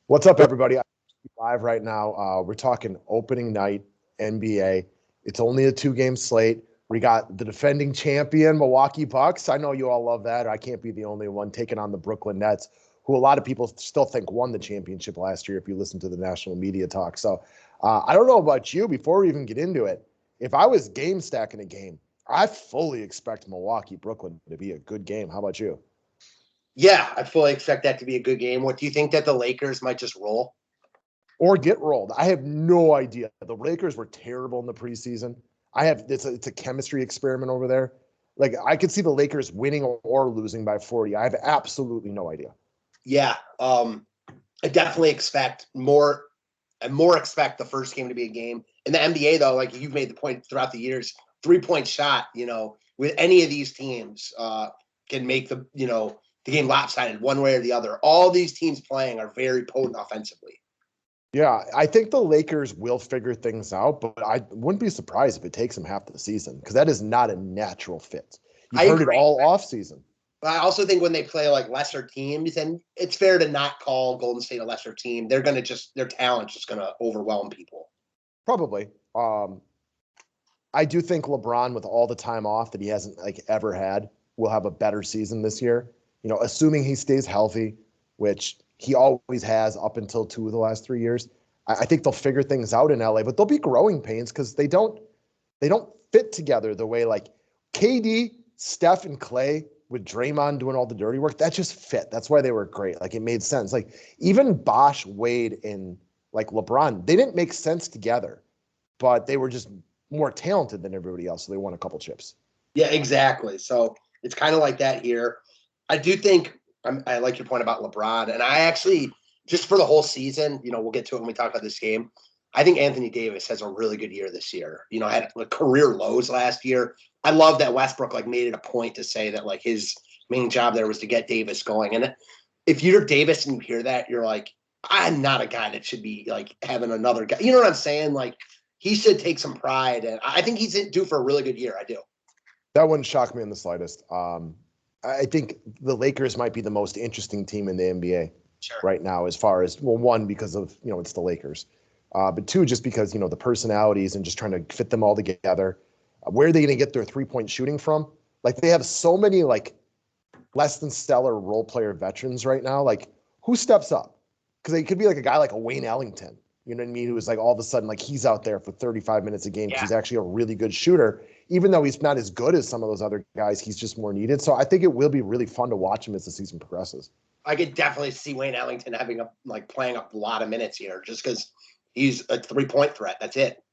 What's up, everybody? I'm live right now. We're talking opening night NBA. It's only a 2-game slate. We got the defending champion, Milwaukee Bucks. I know you all love that. I can't be the only one taking on the Brooklyn Nets, who a lot of people still think won the championship last year if you listen to the national media talk. So I don't know about you. Before we even get into it, if I was game stacking a game, I fully expect Milwaukee-Brooklyn to be a good game. How about you? Yeah, I fully expect that to be a good game. What do you think that the Lakers might just roll? Or get rolled? I have no idea. The Lakers were terrible in the preseason. It's a chemistry experiment over there. Like, I could see the Lakers winning or losing by 40. I have absolutely no idea. Yeah, I definitely expect more. I more expect the first game to be a game. In the NBA, though, like you've made the point throughout the years, 3-point shot, with any of these teams can make the game lopsided one way or the other. All these teams playing are very potent offensively. Yeah, I think the Lakers will figure things out, but I wouldn't be surprised if it takes them half the season because that is not a natural fit. You've heard it all off season. But I also think when they play like lesser teams, and it's fair to not call Golden State a lesser team, they're going to their talent's just going to overwhelm people. Probably. I do think LeBron, with all the time off that he hasn't ever had, will have a better season this year. Assuming he stays healthy, which he always has up until 2 of the last 3 years. I think they'll figure things out in LA, but there'll be growing pains because they don't fit together the way like KD, Steph, and Clay with Draymond doing all the dirty work. That just fit. That's why they were great. Like, it made sense. Like, even Bosh, Wade, and like LeBron, they didn't make sense together, but they were just more talented than everybody else. So they won a couple chips. Yeah, exactly. So it's kind of like that here. I do think I like your point about LeBron, and I actually, just for the whole season, we'll get to it when we talk about this game. I think Anthony Davis has a really good year this year. Had career lows last year. I love that Westbrook made it a point to say that his main job there was to get Davis going. And if you're Davis and you hear that, you're like, I'm not a guy that should be having another guy. You know what I'm saying? He should take some pride, and I think he's due for a really good year. I do. That wouldn't shock me in the slightest. I think the Lakers might be the most interesting team in the NBA right now, as far as, well, one, because of, it's the Lakers. But two, just because, the personalities and just trying to fit them all together. Where are they going to get their 3-point shooting from? They have so many, less than stellar role player veterans right now. Who steps up? Because it could be a guy like a Wayne Ellington, you know what I mean? Who is all of a sudden, he's out there for 35 minutes a game because he's actually a really good shooter. Even though he's not as good as some of those other guys, he's just more needed. So I think it will be really fun to watch him as the season progresses. I could definitely see Wayne Ellington having playing a lot of minutes here just because he's a 3-point threat. That's it.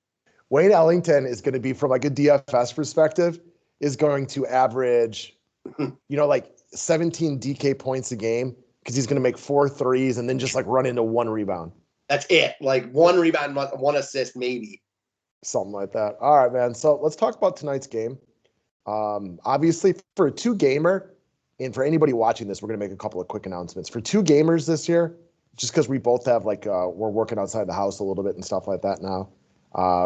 Wayne Ellington is going to be, from a DFS perspective, is going to average, 17 DK points a game because he's going to make 4 threes and then just run into 1 rebound. That's it. 1 rebound, 1 assist, maybe. Something like that. All right, man. So let's talk about tonight's game. Obviously, for a 2-gamer, and for anybody watching this, we're going to make a couple of quick announcements. For 2 gamers this year, just because we both have, we're working outside the house a little bit and stuff like that now.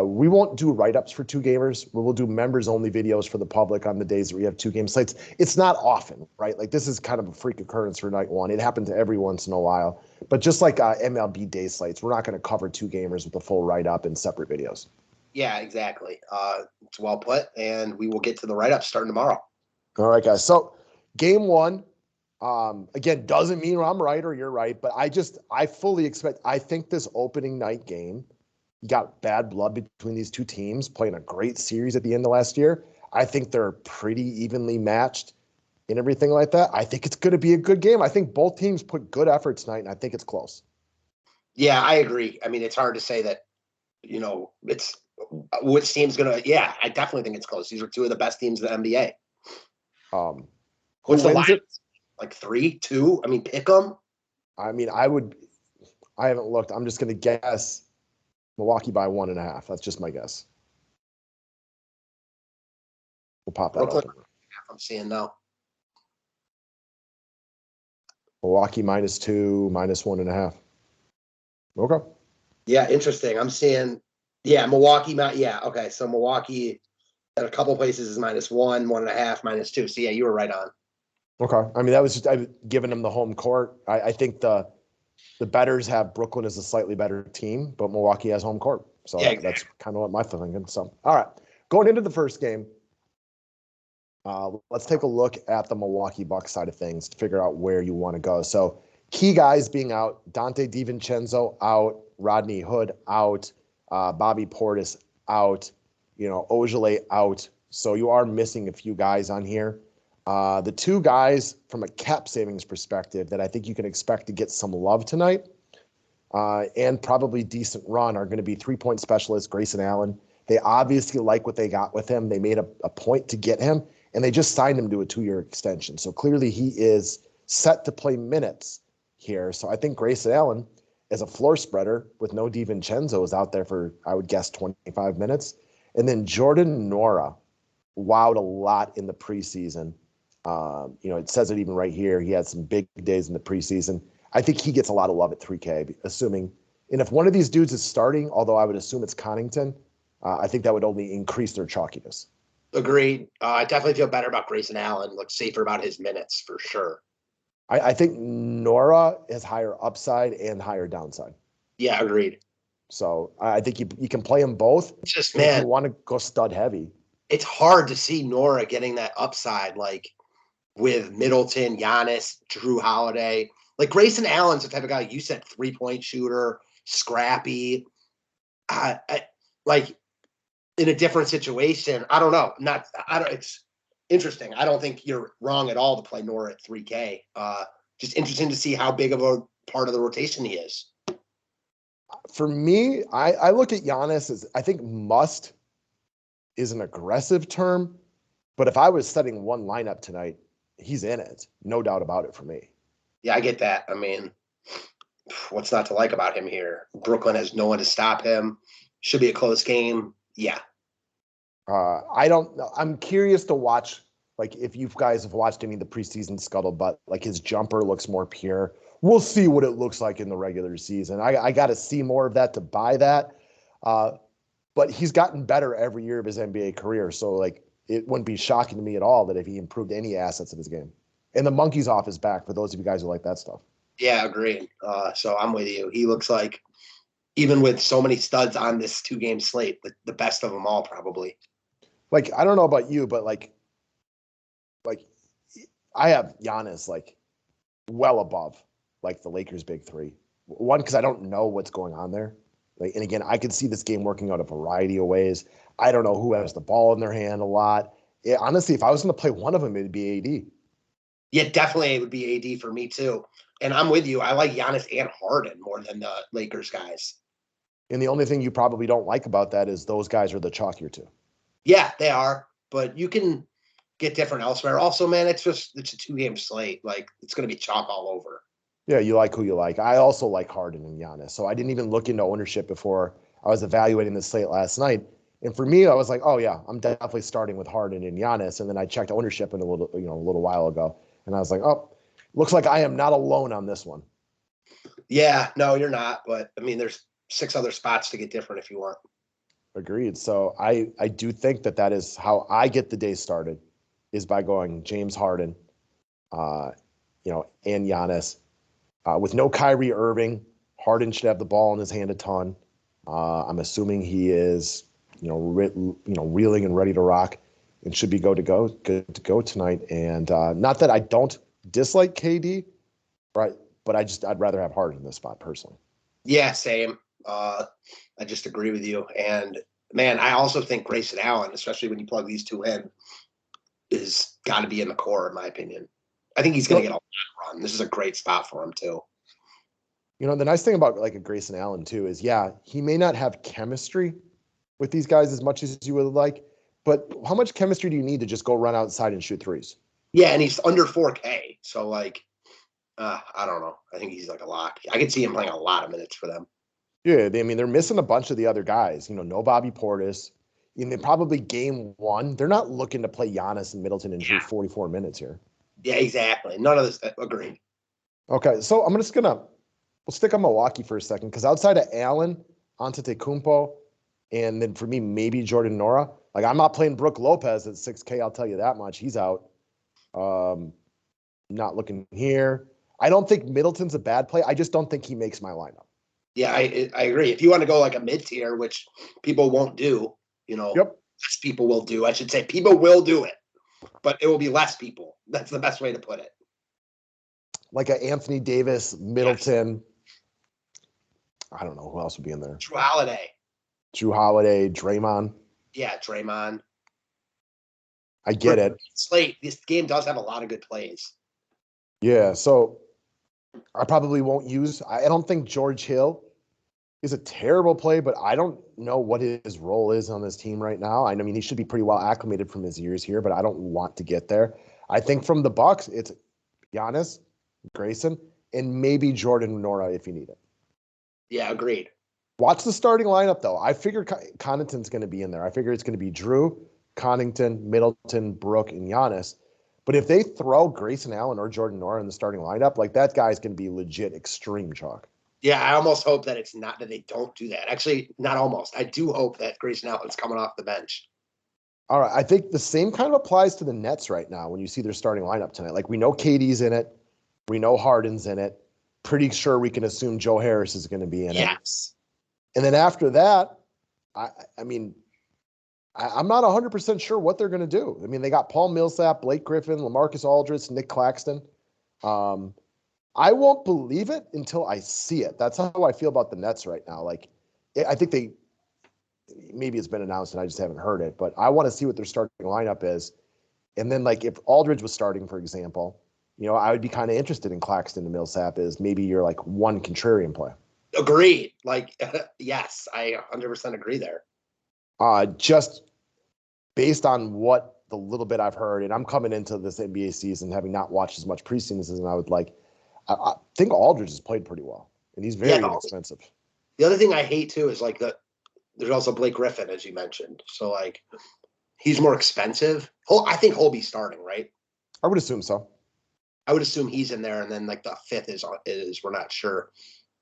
We won't do write-ups for 2 gamers. We will do members-only videos for the public on the days that we have 2-game slates. It's not often, right? This is kind of a freak occurrence for night one. It happens every once in a while. But just like MLB day slates, we're not going to cover 2 gamers with a full write-up and separate videos. Yeah, exactly. It's well put, and we will get to the write-up starting tomorrow. All right, guys. So game 1, again, doesn't mean I'm right or you're right, but I fully expect, I think this opening night game, you got bad blood between these 2 teams playing a great series at the end of last year. I think they're pretty evenly matched and everything like that. I think it's going to be a good game. I think both teams put good effort tonight, and I think it's close. Yeah, I agree. I mean, it's hard to say that, it's which team's going to, I definitely think it's close. These are 2 of the best teams in the NBA. What's the line? 3, 2? I mean, pick them. I mean, I haven't looked. I'm just going to guess Milwaukee by 1.5. That's just my guess. We'll pop that open. I'm seeing now. Milwaukee -2, -1.5. Okay. Yeah, interesting. I'm seeing, Milwaukee. Okay. So Milwaukee at a couple places is -1, 1.5, -2. So yeah, you were right on. Okay. I mean, that was just I've given them the home court. I think the The bettors have Brooklyn as a slightly better team, but Milwaukee has home court. So Yeah, that's kind of what my feeling is. So, all right, going into the first game, let's take a look at the Milwaukee Bucks side of things to figure out where you want to go. So key guys being out, Dante DiVincenzo out, Rodney Hood out, Bobby Portis out, Ojale out. So you are missing a few guys on here. The two guys from a cap savings perspective that I think you can expect to get some love tonight and probably decent run are going to be 3-point specialist Grayson Allen. They obviously like what they got with him. They made a point to get him, and they just signed him to a 2-year extension. So clearly he is set to play minutes here. So I think Grayson Allen, as a floor spreader with no DiVincenzo, is out there for, I would guess, 25 minutes. And then Jordan Nora wowed a lot in the preseason. It says it even right here. He had some big days in the preseason. I think he gets a lot of love at 3K, assuming. And if one of these dudes is starting, although I would assume it's Connington, I think that would only increase their chalkiness. Agreed. I definitely feel better about Grayson Allen. Looks safer about his minutes for sure. I think Nora has higher upside and higher downside. Yeah, agreed. So I think you can play them both. It's just, if you want to go stud heavy, it's hard to see Nora getting that upside like with Middleton, Giannis, Drew Holiday. Like Grayson Allen's the type of guy you said, 3-point shooter, scrappy. Like in a different situation, I don't know. It's interesting. I don't think you're wrong at all to play Nora at 3K. Just interesting to see how big of a part of the rotation he is. For me, I look at Giannis as, I think must is an aggressive term, but if I was setting one lineup tonight, he's in it. No doubt about it for me. Yeah, I get that. I mean, what's not to like about him here? Brooklyn has no one to stop him. Should be a close game. Yeah. I don't know. I'm curious to watch, like, if you guys have watched any of the preseason scuttlebutt, like his jumper looks more pure. We'll see what it looks like in the regular season. I got to see more of that to buy that. But he's gotten better every year of his NBA career. So, like, it wouldn't be shocking to me at all that if he improved any assets of his game. And the monkey's off his back for those of you guys who like that stuff. Yeah, agreed. So I'm with you. He looks like, even with so many studs on this 2-game slate, the best of them all probably. Like, I don't know about you, but like I have Giannis like well above like the Lakers' big three. One, because I don't know what's going on there. Like, and again, I could see this game working out a variety of ways. I don't know who has the ball in their hand a lot. Honestly, if I was going to play one of them, it'd be AD. Yeah, definitely it would be AD for me too. And I'm with you. I like Giannis and Harden more than the Lakers guys. And the only thing you probably don't like about that is those guys are the chalkier two. Yeah, they are. But you can get different elsewhere. Also, man, it's a 2-game slate. Like, it's going to be chalk all over. Yeah, you like who you like. I also like Harden and Giannis. So I didn't even look into ownership before I was evaluating the slate last night. And for me, I was like, oh yeah, I'm definitely starting with Harden and Giannis. And then I checked ownership a little while ago, and I was like, oh, looks like I am not alone on this one. Yeah, no, you're not. But I mean, there's 6 other spots to get different if you want. Agreed. So I do think that is how I get the day started, is by going James Harden, and Giannis. With no Kyrie Irving, Harden should have the ball in his hand a ton. I'm assuming he is, reeling and ready to rock, and should be good to go tonight. And not that I don't dislike KD, right? But I'd rather have Harden in this spot personally. Yeah, same. I just agree with you. And man, I also think Grayson Allen, especially when you plug these two in, is got to be in the core, in my opinion. I think he's going to get a lot of run. This is a great spot for him too. The nice thing about like a Grayson Allen too is, yeah, he may not have chemistry with these guys as much as you would like, but how much chemistry do you need to just go run outside and shoot threes? Yeah, and he's under 4K. So like, I don't know. I think he's like a lock. I could see him playing a lot of minutes for them. Yeah, they're missing a bunch of the other guys. No Bobby Portis. And probably game one, they're not looking to play Giannis and Middleton and shoot 44 minutes here. Yeah, exactly. None of this. Agreed. Okay, so we'll stick on Milwaukee for a second, because outside of Allen, Antetokounmpo, and then for me maybe Jordan Nora, like I'm not playing Brook Lopez at 6K. I'll tell you that much. He's out. Not looking here. I don't think Middleton's a bad play. I just don't think he makes my lineup. Yeah, I agree. If you want to go like a mid-tier, which people won't do, less people will do. I should say people will do it, but it will be less people. That's the best way to put it. Like a Anthony Davis, Middleton. Yes. I don't know who else would be in there. Drew Holiday, Draymond. Yeah, Draymond. I get it. Slate. This game does have a lot of good plays. Yeah, so I probably won't use. I don't think George Hill is a terrible play, but I don't know what his role is on this team right now. I mean, he should be pretty well acclimated from his years here, but I don't want to get there. I think from the Bucks, it's Giannis, Grayson, and maybe Jordan Nora if you need it. Yeah, agreed. Watch the starting lineup, though. I figure Connaughton's going to be in there. I figure it's going to be Drew, Connaughton, Middleton, Brook, and Giannis. But if they throw Grayson Allen or Jordan Nora in the starting lineup, like that guy's going to be legit extreme chalk. Yeah, I almost hope that it's not that they don't do that. Actually, not almost. I do hope that Grayson Allen's coming off the bench. All right. I think the same kind of applies to the Nets right now when you see their starting lineup tonight. Like we know KD's in it. We know Harden's in it. Pretty sure we can assume Joe Harris is going to be in it. Yes. And then after that, I'm not 100% sure what they're going to do. I mean, they got Paul Millsap, Blake Griffin, LaMarcus Aldridge, Nick Claxton. I won't believe it until I see it. That's how I feel about the Nets right now. Like, I think maybe it's been announced and I just haven't heard it, but I want to see what their starting lineup is. And then, like, if Aldridge was starting, for example, I would be kind of interested in Claxton and Millsap as maybe you're like one contrarian play. Agreed. Like, yes, I 100% agree there. Just based on what the little bit I've heard, and I'm coming into this NBA season having not watched as much preseason as I would like. I think Aldridge has played pretty well, and he's very inexpensive. The other thing I hate too is like there's also Blake Griffin, as you mentioned. So like, he's more expensive. I think he'll be starting, right? I would assume so. I would assume he's in there, and then like the fifth is we're not sure.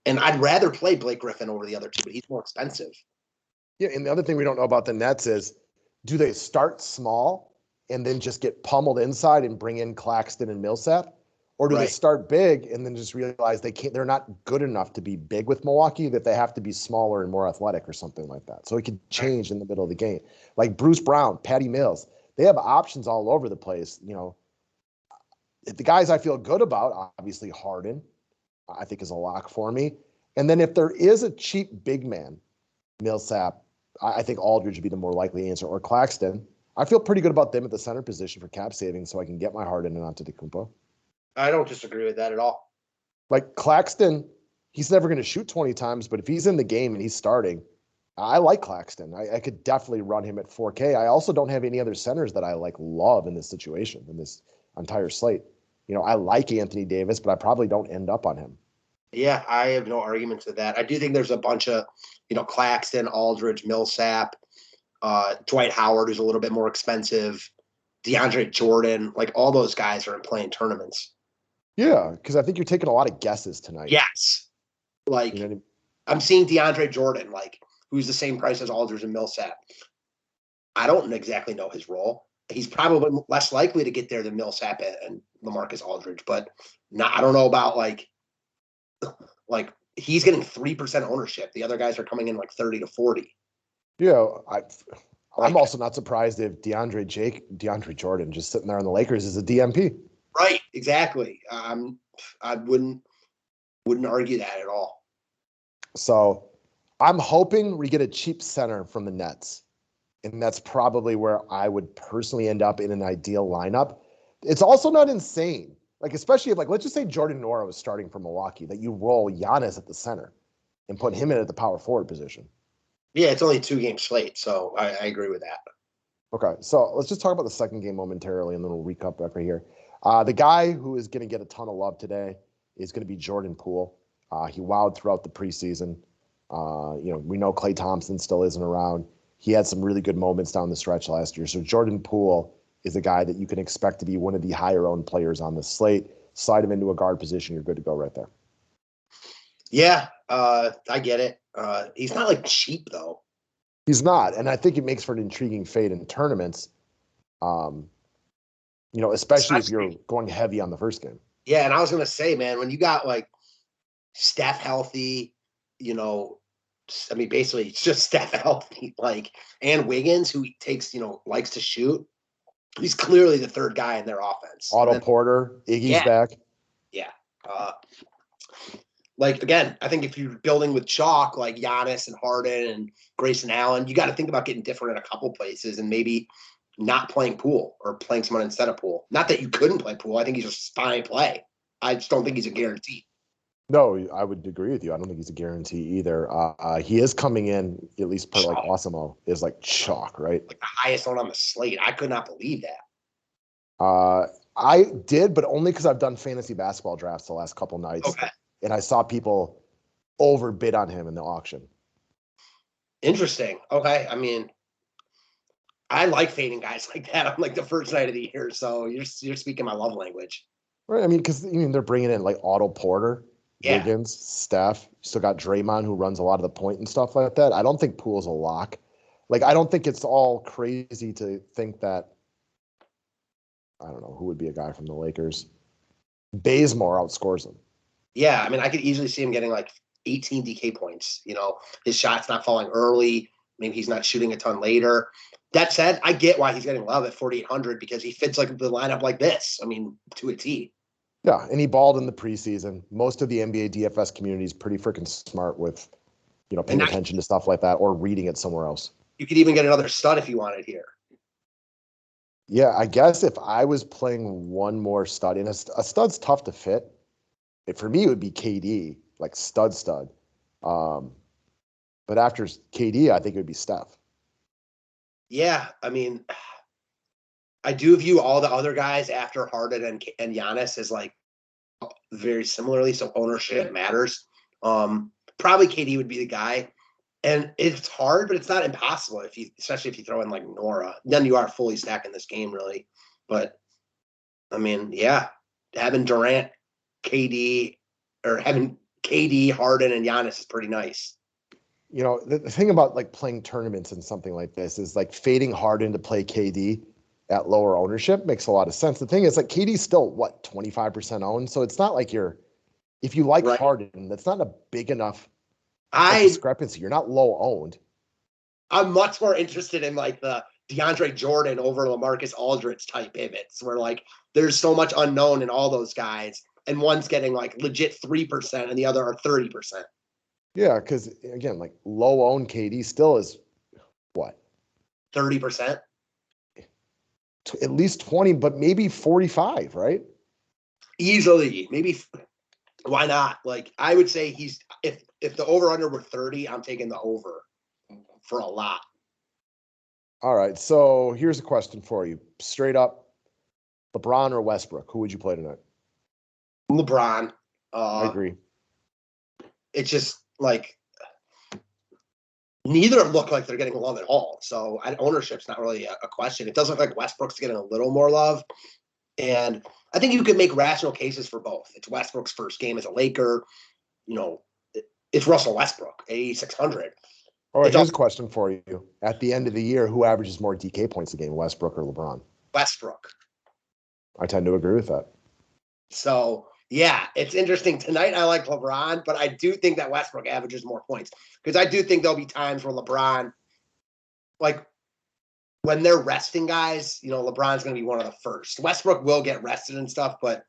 And I'd rather play Blake Griffin over the other two, but he's more expensive. Yeah, and the other thing we don't know about the Nets is, do they start small and then just get pummeled inside and bring in Claxton and Millsap? Or do they start big and then just realize they're not good enough to be big with Milwaukee, that they have to be smaller and more athletic or something like that? So it could change in the middle of the game. Like Bruce Brown, Patty Mills, they have options all over the place. The guys I feel good about, obviously Harden, I think is a lock for me. And then if there is a cheap big man, Millsap, I think Aldridge would be the more likely answer, or Claxton. I feel pretty good about them at the center position for cap savings, so I can get my Harden and Antetokounmpo. I don't disagree with that at all. Like Claxton, he's never going to shoot 20 times, but if he's in the game and he's starting, I like Claxton. I could definitely run him at 4K. I also don't have any other centers that I love in this situation, in this entire slate. I like Anthony Davis, but I probably don't end up on him. Yeah, I have no argument to that. I do think there's a bunch of, Claxton, Aldridge, Millsap, Dwight Howard, who's a little bit more expensive, DeAndre Jordan, like all those guys are in playing tournaments. Yeah, because I think you're taking a lot of guesses tonight. Yes. Like, I'm seeing DeAndre Jordan, like, who's the same price as Aldridge and Millsap. I don't exactly know his role. He's probably less likely to get there than Millsap and LaMarcus Aldridge, but I don't know about like he's getting 3% ownership. The other guys are coming in like 30 to 40. Yeah, I'm also not surprised if DeAndre Jordan just sitting there on the Lakers is a DMP. Right, exactly. I wouldn't argue that at all. So I'm hoping we get a cheap center from the Nets. And that's probably where I would personally end up in an ideal lineup. It's also not insane. Like, especially if, let's just say Jordan Nora was starting for Milwaukee, that you roll Giannis at the center and put him in at the power forward position. Yeah, it's only a 2-game slate, so I agree with that. Okay, so let's just talk about the second game momentarily, and then we'll recap back right here. The guy who is going to get a ton of love today is going to be Jordan Poole. He wowed throughout the preseason. We know Klay Thompson still isn't around. He had some really good moments down the stretch last year. So Jordan Poole is a guy that you can expect to be one of the higher-owned players on the slate. Slide him into a guard position, you're good to go right there. Yeah, I get it. He's not cheap though. He's not, and I think it makes for an intriguing fade in tournaments. Especially if you're going heavy on the first game. Yeah, and I was gonna say, man, when you got like Steph healthy, I mean, basically it's just Steph healthy, like, and Wiggins, who takes, likes to shoot. He's clearly the third guy in their offense. Otto Porter, Iggy's back. Yeah. Like, again, I think if you're building with chalk, like Giannis and Harden and Grayson Allen, you got to think about getting different in a couple places and maybe not playing Poole or playing someone instead of Poole. Not that you couldn't play Poole. I think he's just fine play. I just don't think he's a guarantee. No, I would agree with you. I don't think he's a guarantee either. He is coming in, at least per like Osimo, is like chalk, right? Like the highest one on the slate. I could not believe that. I did, but only because I've done fantasy basketball drafts the last couple nights. Okay. And I saw people overbid on him in the auction. Interesting. Okay. I mean, I like fading guys like that on like the first night of the year. So you're speaking my love language. Right. I mean, because they're bringing in like Otto Porter, Wiggins, Steph. You still got Draymond, who runs a lot of the point and stuff like that. I don't think Poole's a lock. Like, I don't think it's all crazy to think that, I don't know, who would be a guy from the Lakers? Bazemore outscores him. Yeah, I mean, I could easily see him getting like 18 DK points. His shot's not falling early. Maybe he's not shooting a ton later. That said, I get why he's getting love at 4,800 because he fits like the lineup like this. I mean, to a T. Yeah, and he balled in the preseason. Most of the NBA DFS community is pretty freaking smart with, paying attention to stuff like that or reading it somewhere else. You could even get another stud if you wanted here. Yeah, I guess if I was playing one more stud, and a stud's tough to fit. For me, it would be KD, like stud. But after KD, I think it would be Steph. Yeah, I mean, I do view all the other guys after Harden and Giannis as like very similarly, so ownership matters. Probably KD would be the guy, and it's hard, but it's not impossible especially if you throw in like Nora. Then you are fully stacking this game, really. But I mean, yeah, having Durant, KD, or having KD, Harden, and Giannis is pretty nice. The thing about like playing tournaments and something like this is like fading Harden to play KD at lower ownership makes a lot of sense. The thing is, like, KD's still 25% owned, so it's not like if you like Harden, that's not a big enough discrepancy. You're not low owned. I'm much more interested in like the DeAndre Jordan over LaMarcus Aldridge type pivots, where like there's so much unknown in all those guys, and one's getting like legit 3% and the other are 30%. Yeah, because again, like low owned KD still is what? 30%? At least 20, but maybe 45, right? Easily. Maybe. Why not? Like, I would say if the over under were 30, I'm taking the over for a lot. All right. So here's a question for you. Straight up, LeBron or Westbrook? Who would you play tonight? LeBron. I agree. It's just like neither look like they're getting love at all. So ownership's not really a question. It does look like Westbrook's getting a little more love. And I think you could make rational cases for both. It's Westbrook's first game as a Laker. It's Russell Westbrook, 8,600. All right, here's a question for you. At the end of the year, who averages more DK points a game, Westbrook or LeBron? Westbrook. I tend to agree with that. So, yeah, it's interesting. Tonight I like LeBron, but I do think that Westbrook averages more points because I do think there'll be times where LeBron, like when they're resting guys, LeBron's going to be one of the first. Westbrook will get rested and stuff, but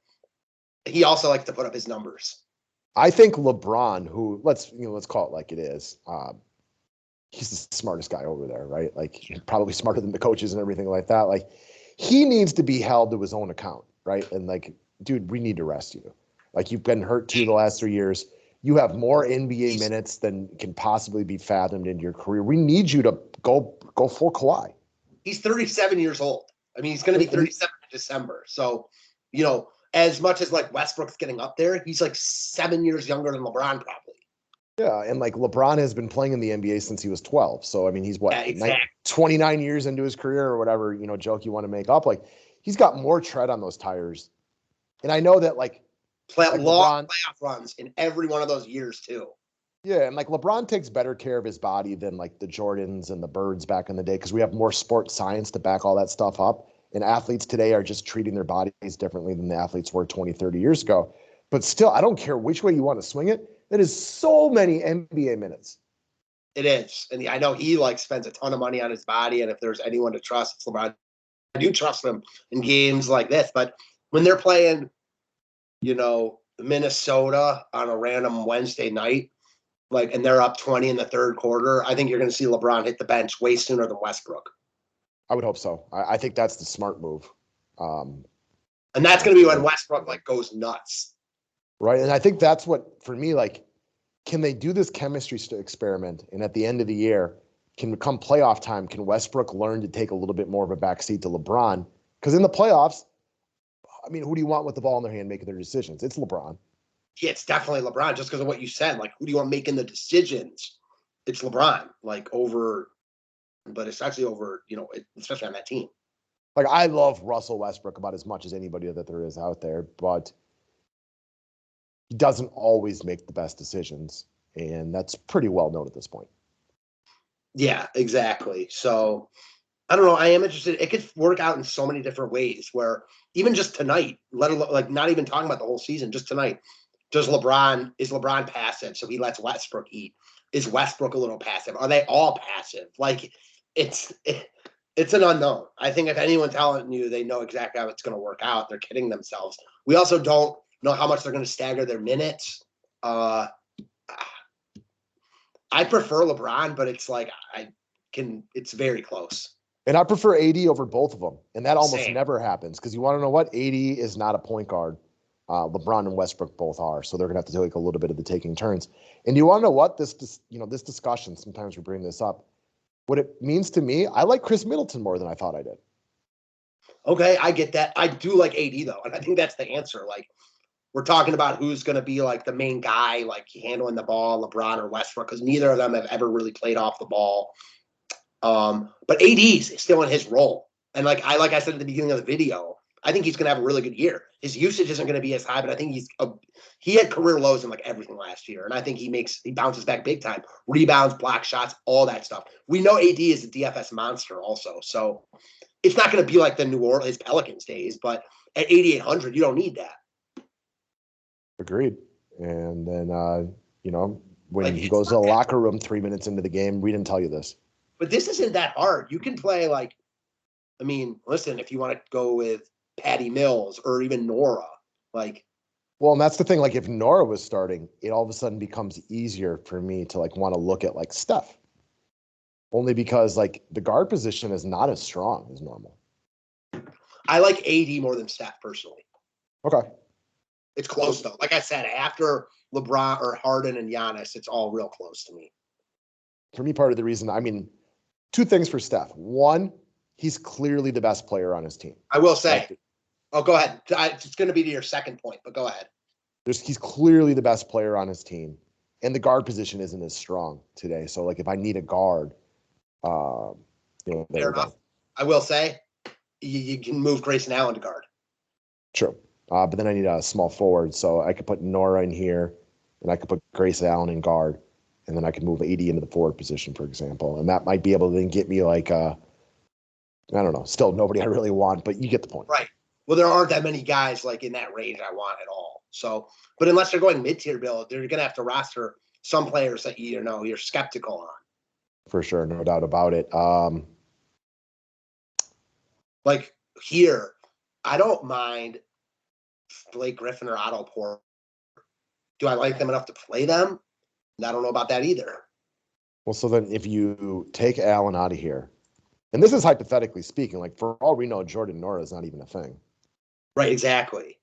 he also likes to put up his numbers. I think LeBron, who let's call it like it is, he's the smartest guy over there, right? Like probably smarter than the coaches and everything like that. Like he needs to be held to his own account, right? And like, dude, we need to rest you. Like you've been hurt the last 3 years. You have more NBA minutes than can possibly be fathomed in your career. We need you to go full Kawhi. He's 37 years old. I mean, he's going to be 37 in December. So, as much as like Westbrook's getting up there, he's like 7 years younger than LeBron probably. Yeah, and like LeBron has been playing in the NBA since he was 12. So I mean, he's 29 years into his career or whatever, joke you want to make up. Like he's got more tread on those tires. And I know that like long playoff runs in every one of those years too. Yeah, and like LeBron takes better care of his body than like the Jordans and the Birds back in the day because we have more sports science to back all that stuff up. and athletes today are just treating their bodies differently than the athletes were 20, 30 years ago. But still, I don't care which way you want to swing it. That is so many NBA minutes. It is. And I know he spends a ton of money on his body. And if there's anyone to trust, it's LeBron. I do trust them in games like this. But when they're playing, Minnesota on a random Wednesday night, and they're up 20 in the third quarter, I think you're going to see LeBron hit the bench way sooner than Westbrook. I would hope so. I think that's the smart move. And that's going to be when Westbrook goes nuts. Right. And I think that's what, for me, can they do this chemistry experiment? And at the end of the year, come playoff time, can Westbrook learn to take a little bit more of a backseat to LeBron? Because in the playoffs, I mean, who do you want with the ball in their hand making their decisions? It's LeBron. Yeah, it's definitely LeBron just because of what you said. Who do you want making the decisions? It's LeBron, over, but it's actually over, especially on that team. I love Russell Westbrook about as much as anybody that there is out there, but he doesn't always make the best decisions. And that's pretty well known at this point. Yeah, exactly. So I don't know. I am interested. It could work out in so many different ways where even just tonight, let alone not even talking about the whole season, just tonight, is LeBron passive? So he lets Westbrook eat. Is Westbrook a little passive? Are they all passive? It's an unknown. I think if anyone's telling you they know exactly how it's going to work out, they're kidding themselves. We also don't know how much they're going to stagger their minutes. I prefer LeBron, but it's it's very close. And I prefer AD over both of them. And that almost never happens because you want to know what? AD is not a point guard. LeBron and Westbrook both are. So they're going to have to take a little bit of the taking turns. And you want to know what? This discussion, sometimes we bring this up. What it means to me, I like Chris Middleton more than I thought I did. Okay, I get that. I do like AD, though. And I think that's the answer. We're talking about who's going to be the main guy, handling the ball, LeBron or Westbrook, because neither of them have ever really played off the ball. But AD's still in his role. And like I said at the beginning of the video, I think he's going to have a really good year. His usage isn't going to be as high, but I think he had career lows in everything last year. And I think he bounces back big time. Rebounds, block shots, all that stuff. We know AD is a DFS monster also. So it's not going to be like the New Orleans Pelicans days, but at 8,800, you don't need that. Agreed. And then, when he goes to the locker room 3 minutes into the game, we didn't tell you this. But this isn't that hard. You can play listen, if you want to go with Patty Mills or even Nora, Well, and that's the thing. If Nora was starting, it all of a sudden becomes easier for me to want to look at Steph. Only because the guard position is not as strong as normal. I like AD more than Steph personally. Okay. It's close though. Like I said, after LeBron or Harden and Giannis, it's all real close to me. For me, part of the reason, two things for Steph. One, he's clearly the best player on his team. I will say. Go ahead. It's going to be to your second point, but go ahead. He's clearly the best player on his team, and the guard position isn't as strong today. So, if I need a guard, fair enough. I will say, you can move Grayson Allen to guard. True. But then I need a small forward, so I could put Nora in here, and I could put Grayson Allen in guard, and then I could move AD into the forward position, for example. And that might be able to then get me I don't know, still nobody I really want, but you get the point. Right. Well, there aren't that many guys in that range I want at all. So, but unless they're going mid-tier build, they're going to have to roster some players that you're skeptical on. For sure, no doubt about it. Here, I don't mind Blake Griffin or Otto Porter. Do I like them enough to play them? I don't know about that either. Well, so then if you take Allen out of here, and this is hypothetically speaking, for all we know, Jordan Nora is not even a thing. Right, exactly.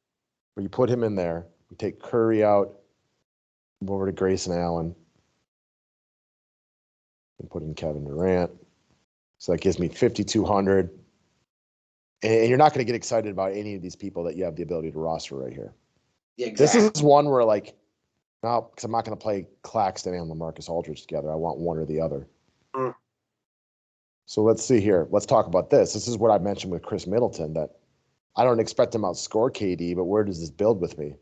But you put him in there, you take Curry out, move over to Grayson Allen, and put in Kevin Durant. So that gives me 5,200. And you're not going to get excited about any of these people that you have the ability to roster right here. Yeah, exactly. This is one where, no, because I'm not going to play Claxton and LaMarcus Aldridge together. I want one or the other. Mm. So let's see here. Let's talk about this. This is what I mentioned with Chris Middleton, that I don't expect him to outscore KD, but where does this build with me?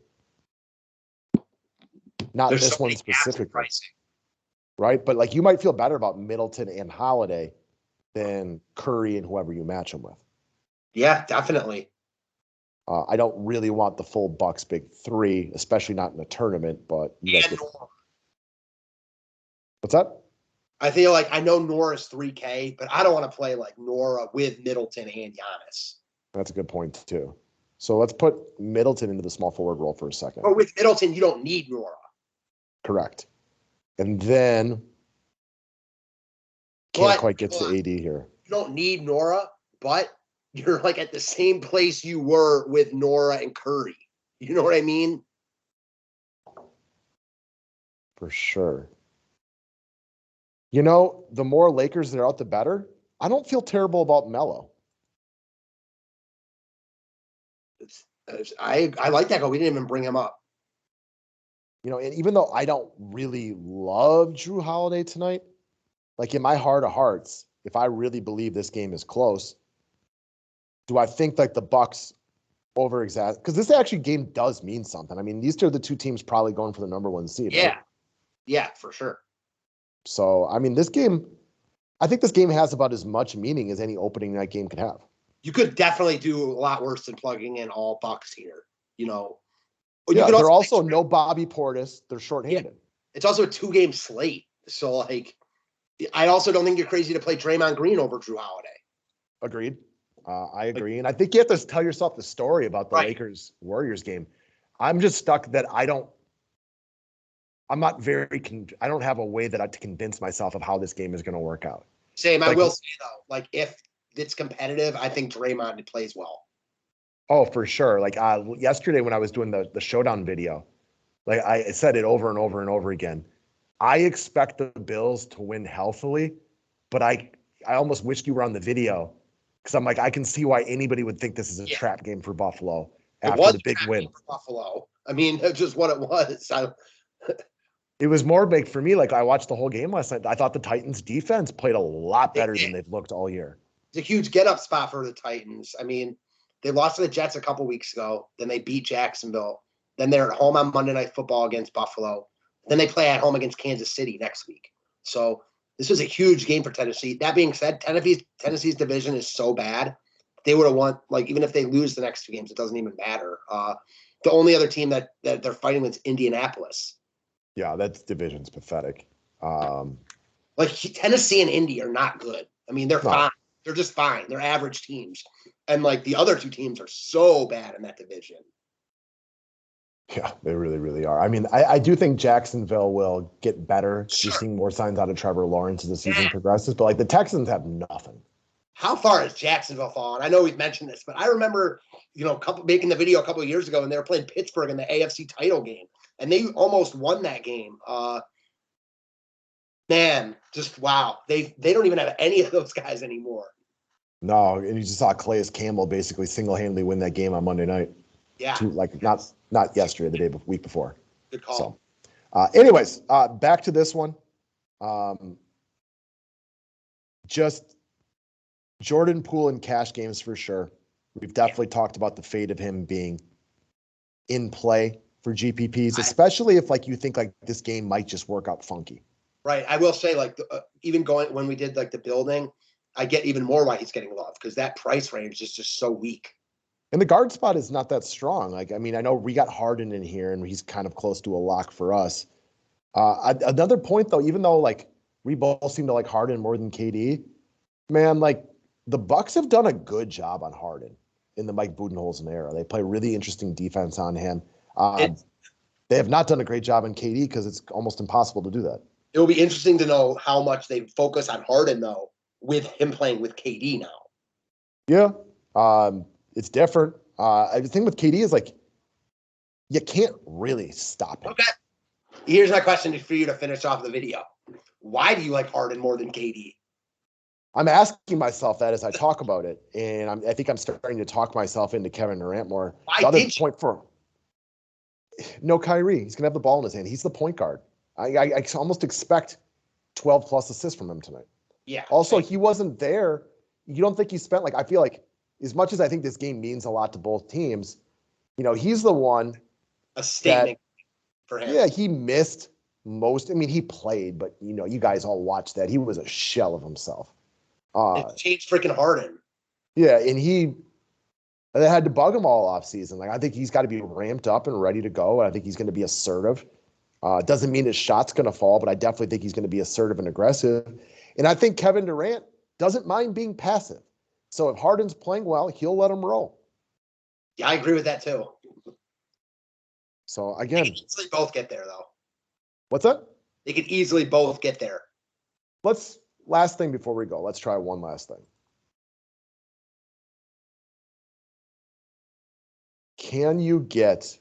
Not There's this one specifically. Right? But you might feel better about Middleton and Holiday than Curry and whoever you match him with. Yeah, definitely. I don't really want the full Bucks big three, especially not in a tournament. But you guys get. What's that? I feel like I know Nora's 3K, but I don't want to play like Nora with Middleton and Giannis. That's a good point too. So let's put Middleton into the small forward role for a second. But with Middleton, you don't need Nora. Correct. And then can't quite get to AD here. You don't need Nora, but you're like at the same place you were with Nora and Curry. You know what I mean? For sure. You know, the more Lakers that are out, the better. I don't feel terrible about Melo. I like that guy. We didn't even bring him up. You know, and even though I don't really love Drew Holiday tonight, like in my heart of hearts, if I really believe this game is close, do I think like the Bucks over-exaggerate? Because this actually game does mean something. I mean, these are the two teams probably going for the number one seed. Yeah. Right? Yeah, for sure. So, I mean, this game, I think this game has about as much meaning as any opening night game could have. You could definitely do a lot worse than plugging in all Bucks here. You know, yeah, they're also no Bobby Portis. They're shorthanded. Yeah. It's also a 2-game slate. So, like, I also don't think you're crazy to play Draymond Green over Drew Holiday. Agreed. I agree. And I think you have to tell yourself the story about the Lakers-Warriors game. I'm just stuck that I don't have a way to convince myself of how this game is going to work out. Same. I will say, though, like, if it's competitive, I think Draymond plays well. Oh, for sure. Like yesterday when I was doing the showdown video, like I said it over and over and over again. I expect the Bills to win healthily, but I almost wished you were on the video because I'm like, I can see why anybody would think this is a trap game for Buffalo after the big win. For Buffalo. I mean, that's just what it was. It was more big for me. Like I watched the whole game last night. I thought the Titans defense played a lot better than they've looked all year. It's a huge get up spot for the Titans. I mean, they lost to the Jets a couple weeks ago. Then they beat Jacksonville. Then they're at home on Monday Night Football against Buffalo. Then they play at home against Kansas City next week. So this was a huge game for Tennessee. That being said, Tennessee's division is so bad. They would have won, like, even if they lose the next two games, it doesn't even matter. The only other team that they're fighting with is Indianapolis. Yeah, that division's pathetic. Like Tennessee and Indy are not good. I mean, they're fine. They're just fine. They're average teams. And like the other two teams are so bad in that division. Yeah, they really, really are. I mean, I do think Jacksonville will get better. Sure. You're seeing more signs out of Trevor Lawrence as the season progresses, but like the Texans have nothing. How far has Jacksonville fallen? I know we've mentioned this, but I remember, making the video a couple of years ago, and they were playing Pittsburgh in the AFC title game, and they almost won that game. Man, just wow. They don't even have any of those guys anymore. No, and you just saw Calais Campbell basically single-handedly win that game on Monday night. Yeah. Not yesterday, the week before. Good call. So, anyways, back to this one. Just Jordan Poole in cash games for sure. We've definitely talked about the fate of him being in play for GPPs, especially if like you think like this game might just work out funky. Right. I will say like even going when we did like the building, I get even more why he's getting love because that price range is just so weak. And the guard spot is not that strong. Like, I mean, I know we got Harden in here and he's kind of close to a lock for us. Another point though, even though like we both seem to like Harden more than KD, man, like the Bucks have done a good job on Harden in the Mike Budenholzer era. They play really interesting defense on him. They have not done a great job on KD because it's almost impossible to do that. It will be interesting to know how much they focus on Harden though, with him playing with KD now. Yeah. It's different. The thing with KD is like, you can't really stop him. Okay. Here's my question for you to finish off the video. Why do you like Harden more than KD? I'm asking myself that as I talk about it. And I think I'm starting to talk myself into Kevin Durant more. No Kyrie. He's going to have the ball in his hand. He's the point guard. I almost expect 12 plus assists from him tonight. Yeah. Also, he wasn't there. You don't think he spent I feel like as much as I think this game means a lot to both teams, he's the one. A statement for him. Yeah, he missed most. I mean, he played, but you guys all watched that. He was a shell of himself. It changed freaking Harden. Yeah, and he And they had to bug him all off season. Like I think he's got to be ramped up and ready to go. And I think he's going to be assertive. It doesn't mean his shot's going to fall, but I definitely think he's going to be assertive and aggressive. And I think Kevin Durant doesn't mind being passive. So if Harden's playing well, he'll let him roll. Yeah, I agree with that too. So again, they could easily both get there though. What's that? They could easily both get there. Last thing before we go, let's try one last thing. Can you get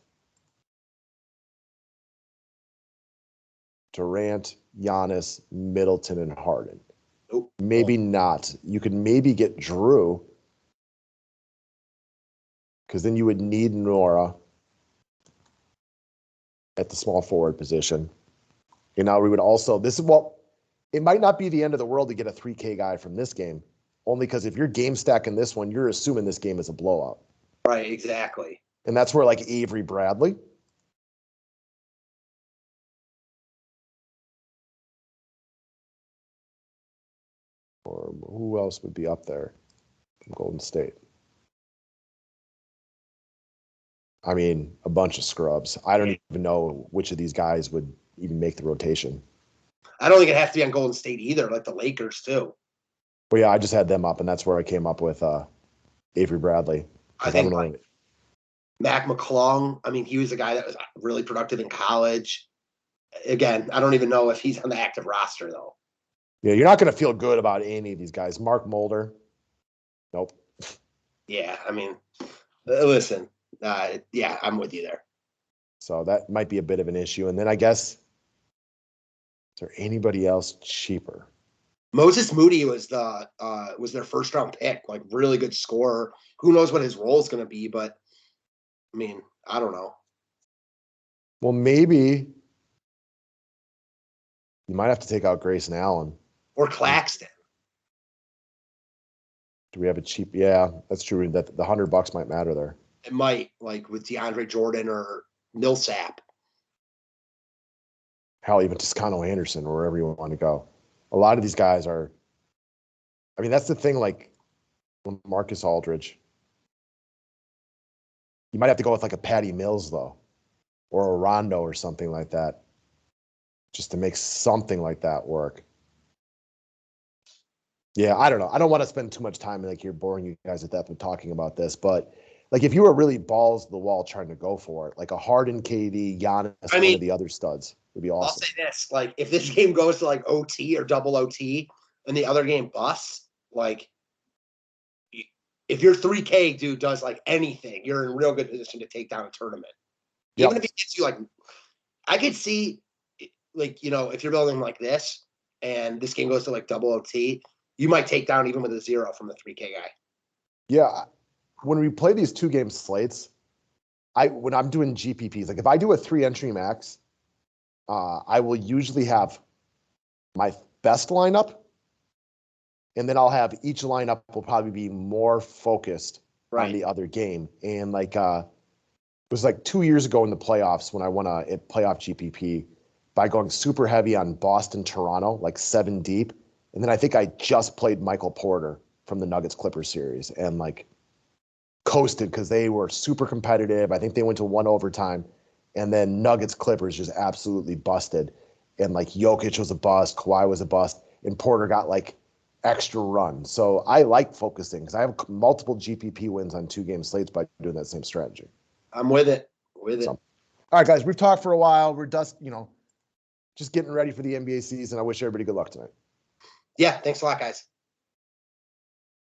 Durant, Giannis, Middleton, and Harden? Nope. Maybe not. You could maybe get Drew, because then you would need Nora at the small forward position. And now we would also, it might not be the end of the world to get a 3K guy from this game, only because if you're game stacking this one, you're assuming this game is a blowout. Right, exactly. And that's where like Avery Bradley. Or who else would be up there from Golden State? I mean, a bunch of scrubs. I don't even know which of these guys would even make the rotation. I don't think it has to be on Golden State either, like the Lakers too. Well, yeah, I just had them up, and that's where I came up with Avery Bradley. I think like Mac McClung, I mean, he was a guy that was really productive in college. Again, I don't even know if he's on the active roster, though. Yeah, you're not going to feel good about any of these guys. Mark Mulder. Nope. Yeah, I mean, listen, yeah, I'm with you there. So that might be a bit of an issue. And then I guess, is there anybody else cheaper? Moses Moody was their first round pick, like really good scorer. Who knows what his role is going to be, but I mean, I don't know. Well, maybe you might have to take out Grayson Allen. Or Claxton. Do we have a cheap? Yeah, that's true. That the $100 might matter there. It might, like with DeAndre Jordan or Millsap. Hell, even Toscano Anderson or wherever you want to go. A lot of these guys are. I mean, that's the thing. Like Marcus Aldridge, you might have to go with like a Patty Mills though, or a Rondo or something like that, just to make something like that work. Yeah, I don't know. I don't want to spend too much time like here boring you guys at that with talking about this, but like if you were really balls to the wall trying to go for it, like a Harden, KD, Giannis, one of the other studs would be awesome. I'll say this: like if this game goes to like OT or double OT, and the other game busts, like if your 3K dude does like anything, you're in real good position to take down a tournament. Even if it gets you like, I could see, like if you're building like this, and this game goes to like double OT. You might take down even with a 0 from the 3K guy. Yeah. When we play these 2-game slates, when I'm doing GPPs, like if I do a 3-entry max, I will usually have my best lineup, and then I'll have each lineup will probably be more focused on the other game. And like it was like 2 years ago in the playoffs when I won a playoff GPP by going super heavy on Boston, Toronto, like 7 deep. And then I think I just played Michael Porter from the Nuggets Clippers series and like coasted because they were super competitive. I think they went to 1 overtime, and then Nuggets Clippers just absolutely busted. And like Jokic was a bust, Kawhi was a bust, and Porter got like extra run. So I like focusing because I have multiple GPP wins on 2-game slates by doing that same strategy. I'm with it. All right, guys, we've talked for a while. We're just getting ready for the NBA season. I wish everybody good luck tonight. Yeah, thanks a lot, guys.